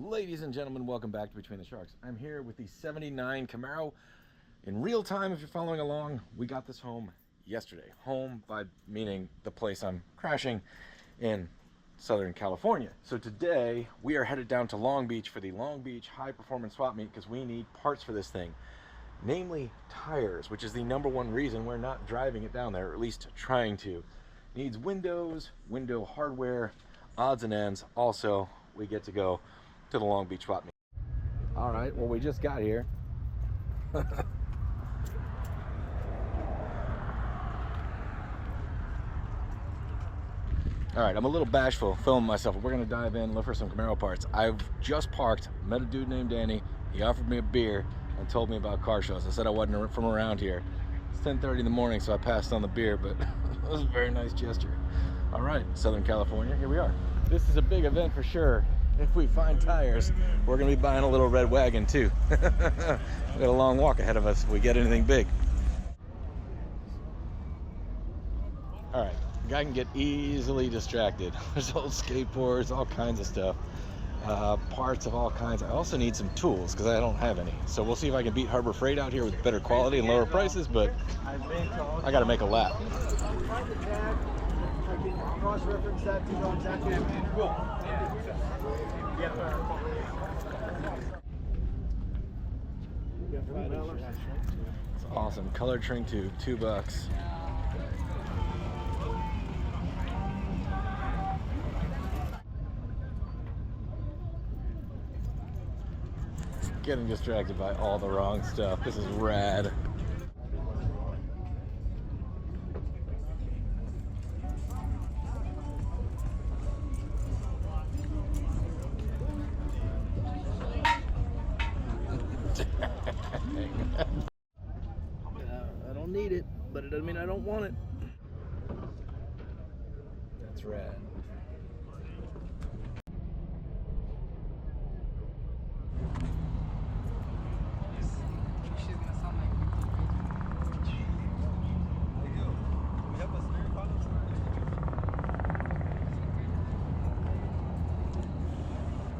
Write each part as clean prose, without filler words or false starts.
Ladies and gentlemen, welcome back to Between the Sharks. I'm here with the 79 Camaro. In real time, if you're following along, we got this home yesterday. Home by meaning the place I'm crashing in Southern California. So today, we are headed down to Long Beach for the Long Beach High Performance Swap Meet because we need parts for this thing. Namely, tires, which is the #1 reason we're not driving it down there, or at least trying to. Needs windows, window hardware, odds and ends. Also, we get to go to the Long Beach swap meet. All right, well, we just got here. All right, I'm a little bashful filming myself, but we're gonna dive in, look for some Camaro parts. I've just parked, met a dude named Danny. He offered me a beer and told me about car shows. I said I wasn't from around here. It's 10:30 in the morning, so I passed on the beer, but it was a very nice gesture. All right, Southern California, here we are. This is a big event for sure. If we find tires, we're gonna be buying a little red wagon too. We got a long walk ahead of us if we get anything big. All right, guy can get easily distracted. There's old skateboards, all kinds of stuff. Parts of all kinds. I also need some tools because I don't have any. So we'll see if I can beat Harbor Freight out here with better quality and lower prices, but I gotta make a lap. Cross-reference that to know exactly cool. Yeah. It's awesome. Colored shrink tube, $2. Getting distracted by all the wrong stuff. This is rad. I don't need it, but it doesn't mean I don't want it. That's rad.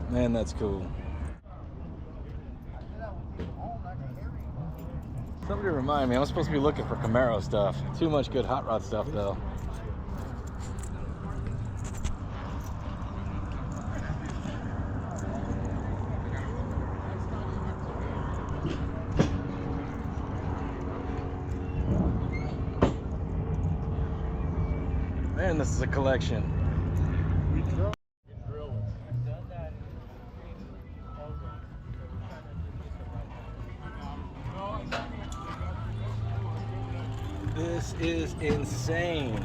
Man, that's cool. Somebody remind me, I'm supposed to be looking for Camaro stuff. Too much good hot rod stuff though. Man, this is a collection. This is insane.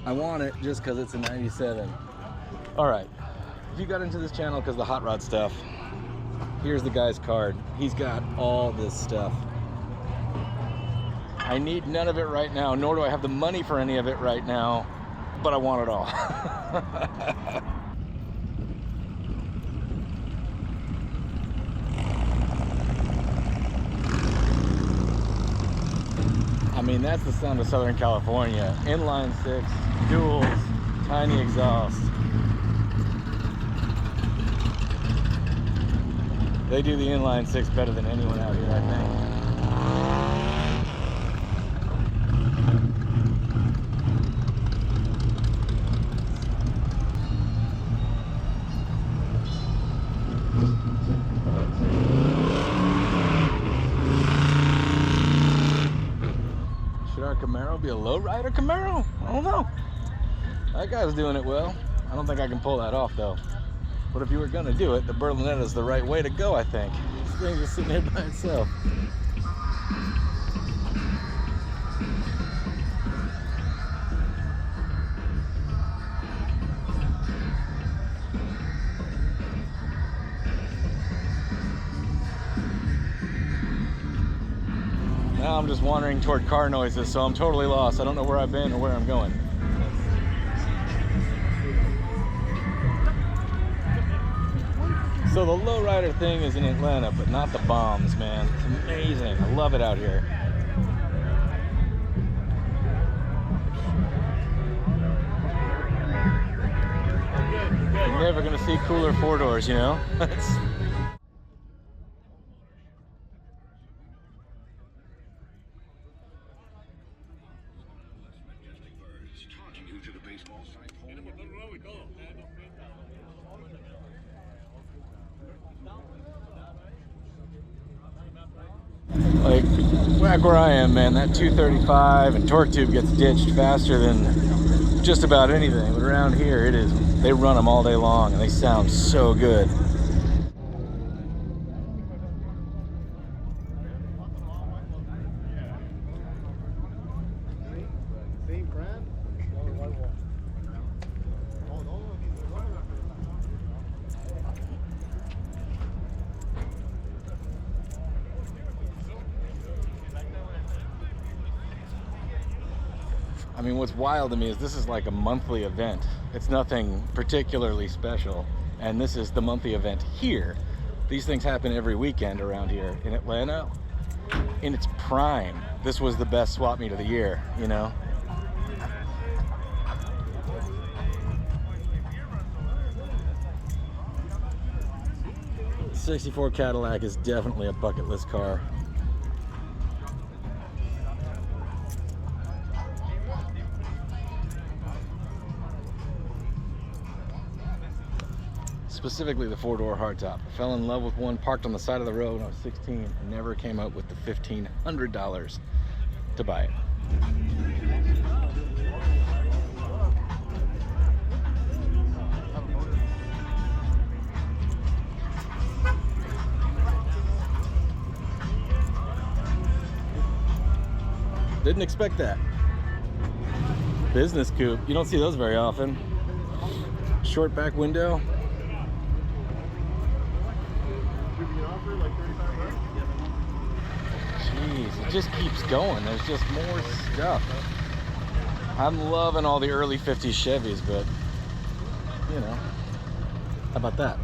I want it just because it's a 97. All right, if you got into this channel because of the hot rod stuff, here's the guy's card. He's got all this stuff. I need none of it right now, nor do I have the money for any of it right now, but I want it all. I mean, that's the sound of Southern California. Inline 6, duals, tiny exhaust. They do the inline 6 better than anyone out here, I think. Should our Camaro be a lowrider Camaro? I don't know. That guy's doing it well. I don't think I can pull that off though. But if you were gonna do it, the berlinetta is the right way to go, I think. This thing is sitting here by itself. Now I'm just wandering toward car noises, so I'm totally lost. I don't know where I've been or where I'm going. So the lowrider thing is in Atlanta, but not the bombs, man. It's amazing. I love it out here. You're never gonna see cooler four doors, you know? Like, back where I am, man, that 235 and torque tube gets ditched faster than just about anything. But around here, it is, they run them all day long and they sound so good. Same brand? I mean, what's wild to me is this is like a monthly event. It's nothing particularly special. And this is the monthly event here. These things happen every weekend around here in Atlanta. In its prime, this was the best swap meet of the year, you know? '64 Cadillac is definitely a bucket list car. Specifically the four-door hardtop. I fell in love with one, parked on the side of the road when I was 16, and never came up with the $1,500 to buy it. Didn't expect that. Business coupe. You don't see those very often. Short back window. Jeez, it just keeps going. There's just more stuff. I'm loving all the early 50s Chevys, but you know, how about that?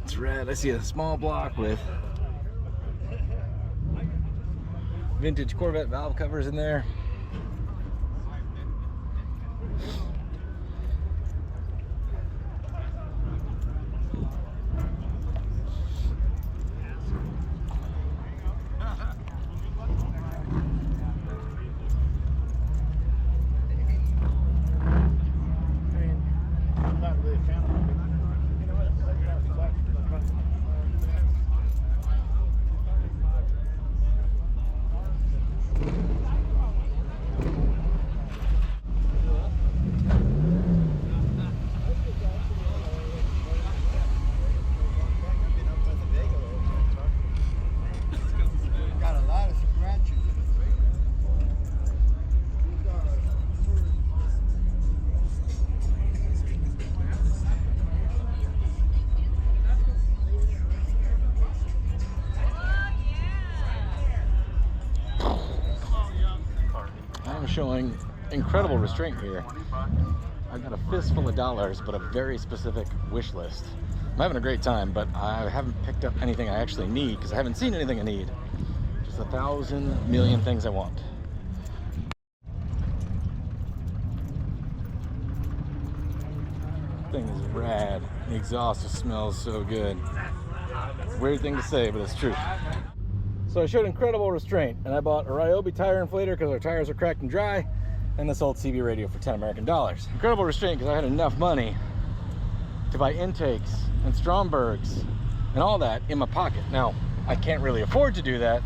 It's red. I see a small block with vintage Corvette valve covers in there. Showing incredible restraint here. I've got a fistful of dollars, but a very specific wish list. I'm having a great time, but I haven't picked up anything I actually need because I haven't seen anything I need. Just 1,000 million things I want. Thing is rad. The exhaust just smells so good. It's a weird thing to say, but it's true. So I showed incredible restraint, and I bought a Ryobi tire inflator because our tires are cracked and dry, and this old CB radio for 10 American dollars. Incredible restraint because I had enough money to buy intakes and Strombergs and all that in my pocket. Now, I can't really afford to do that,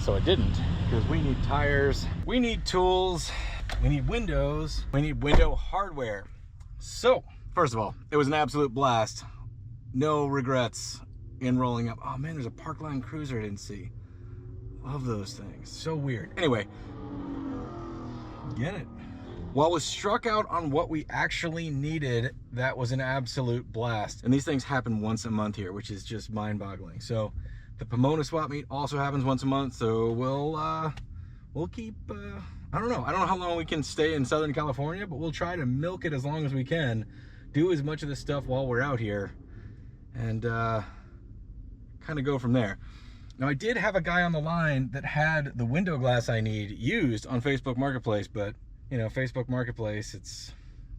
so I didn't, because we need tires, we need tools, we need windows, we need window hardware. So, first of all, it was an absolute blast. No regrets in rolling up. Oh man, there's a Parkline Cruiser I didn't see. Love those things. So weird. Anyway, get it. While we struck out on what we actually needed, that was an absolute blast. And these things happen once a month here, which is just mind-boggling. So the Pomona swap meet also happens once a month, so we'll we'll keep, I don't know how long we can stay in Southern California, but we'll try to milk it as long as we can, do as much of this stuff while we're out here, and kind of go from there. Now, I did have a guy on the line that had the window glass I need used on Facebook Marketplace, but, you know, Facebook Marketplace, it's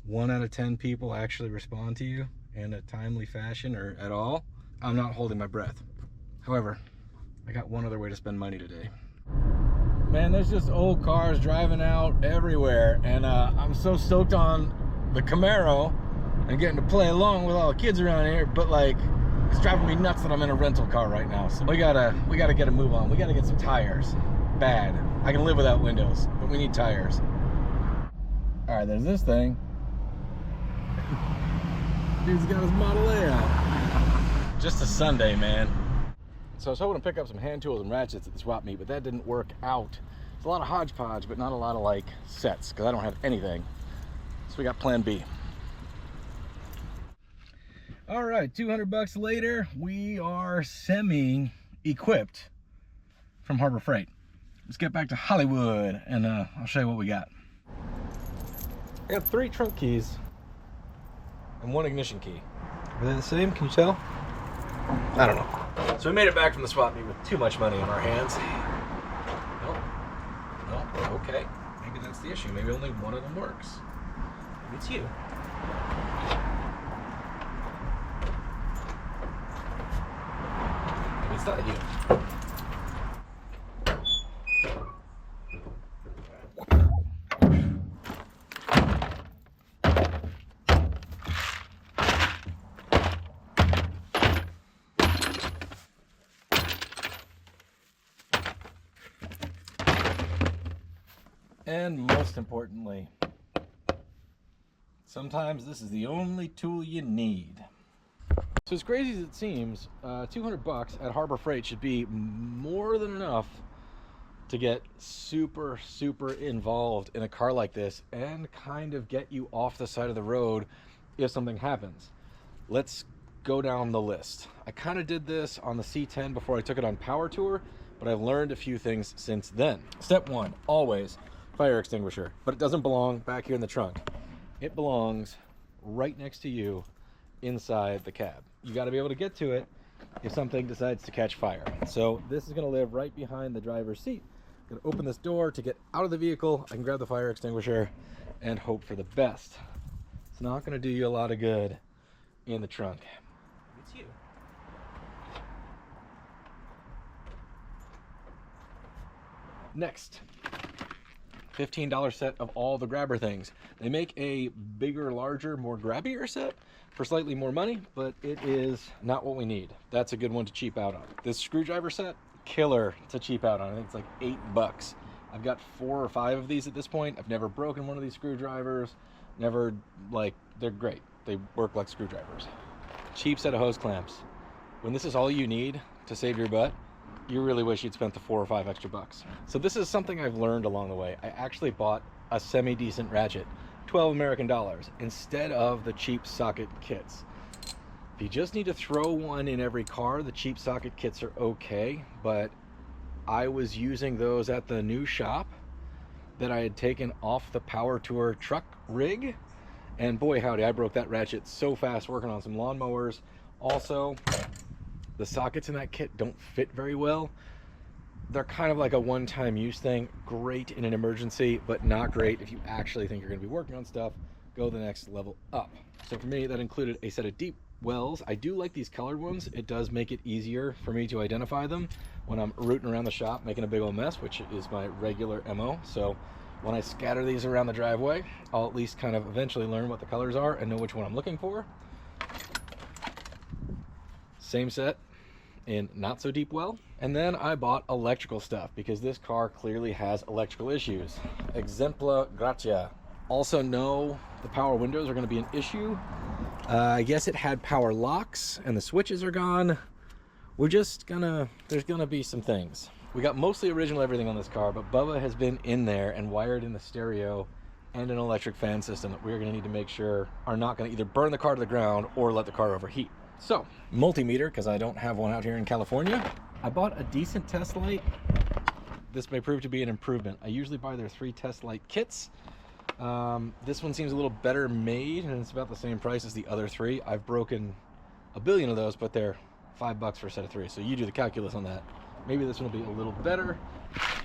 1 out of 10 people actually respond to you in a timely fashion or at all. I'm not holding my breath. However, I got one other way to spend money today. Man, there's just old cars driving out everywhere, and I'm so stoked on the Camaro and getting to play along with all the kids around here, but like, it's driving me nuts that I'm in a rental car right now. So we gotta get a move on. We gotta get some tires. Bad. I can live without windows, but we need tires. All right, there's this thing. Dude's got his Model A out. Just a Sunday, man. So I was hoping to pick up some hand tools and ratchets at the swap meet, but that didn't work out. It's a lot of hodgepodge, but not a lot of like sets, because I don't have anything. So we got plan B. All right, 200 bucks later, we are semi-equipped from Harbor Freight. Let's get back to Hollywood, and I'll show you what we got. I got 3 trunk keys and 1 ignition key. Are they the same? Can you tell? I don't know. So we made it back from the swap meet with too much money in our hands. No, okay. Maybe that's the issue. Maybe only one of them works. Maybe it's you. Maybe it's not you. And most importantly, sometimes this is the only tool you need. So as crazy as it seems, 200 bucks at Harbor Freight should be more than enough to get super involved in a car like this and kind of get you off the side of the road if something happens. Let's go down the list. I kind of did this on the C10 before I took it on Power Tour, but I've learned a few things since then. Step 1, always fire extinguisher, but it doesn't belong back here in the trunk. It belongs right next to you inside the cab. You got to be able to get to it if something decides to catch fire. So this is going to live right behind the driver's seat. I'm going to open this door to get out of the vehicle. I can grab the fire extinguisher and hope for the best. It's not going to do you a lot of good in the trunk. It's you. Next, $15 set of all the grabber things. They make a bigger, larger, more grabbier set for slightly more money, but it is not what we need. That's a good one to cheap out on. This screwdriver set, killer to cheap out on. I think it's like $8. I've got 4 or 5 of these at this point. I've never broken one of these screwdrivers. Never, like, they're great. They work like screwdrivers. Cheap set of hose clamps. When this is all you need to save your butt, you really wish you'd spent the 4 or 5 extra bucks. So this is something I've learned along the way. I actually bought a semi-decent ratchet, 12 American dollars, instead of the cheap socket kits. If you just need to throw one in every car, the cheap socket kits are okay, but I was using those at the new shop that I had taken off the Power Tour truck rig, and boy howdy, I broke that ratchet so fast working on some lawnmowers. Also, the sockets in that kit don't fit very well. They're kind of like a one-time use thing. Great in an emergency, but not great if you actually think you're going to be working on stuff. Go the next level up. So for me, that included a set of deep wells. I do like these colored ones. It does make it easier for me to identify them when I'm rooting around the shop making a big old mess, which is my regular MO. So when I scatter these around the driveway, I'll at least kind of eventually learn what the colors are and know which one I'm looking for. Same set in not so deep well. And then I bought electrical stuff because this car clearly has electrical issues. Exempla gratia. Also know the power windows are going to be an issue. I guess it had power locks and the switches are gone. We're just gonna, there's gonna be some things. We got mostly original everything on this car, but Bubba has been in there and wired in the stereo and an electric fan system that we're gonna need to make sure are not gonna either burn the car to the ground or let the car overheat. So, multimeter, because I don't have one out here in California. I bought a decent test light this may prove to be an improvement. I usually buy their 3 test light kits. This one seems a little better made, and it's about the same price as the other 3. I've broken a billion of those, but they're $5 for a set of 3. So you do the calculus on that. Maybe this one will be a little better.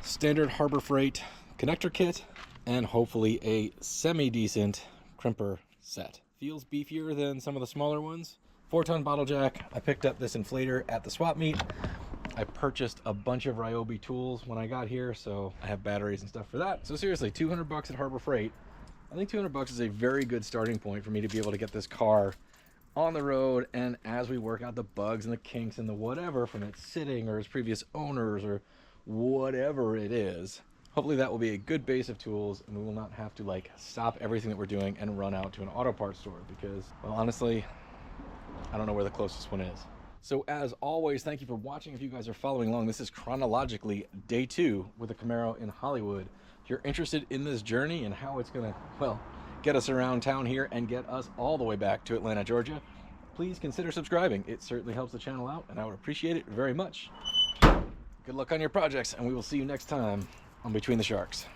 Standard Harbor Freight connector kit, and hopefully a semi-decent crimper set. Feels beefier than some of the smaller ones. 4-ton bottle jack. I picked up this inflator at the swap meet. I purchased a bunch of Ryobi tools when I got here, so I have batteries and stuff for that. So seriously, $200 at Harbor Freight. I think $200 is a very good starting point for me to be able to get this car on the road, and as we work out the bugs and the kinks and the whatever from its sitting or its previous owners or whatever it is, hopefully that will be a good base of tools, and we will not have to like stop everything that we're doing and run out to an auto parts store, because, well, honestly, I don't know where the closest one is. So as always, thank you for watching. If you guys are following along, this is chronologically day 2 with the Camaro in Hollywood. If you're interested in this journey and how it's gonna, well, get us around town here and get us all the way back to Atlanta, Georgia, please consider subscribing. It certainly helps the channel out, and I would appreciate it very much. Good luck on your projects, and we will see you next time on Between the Sharks.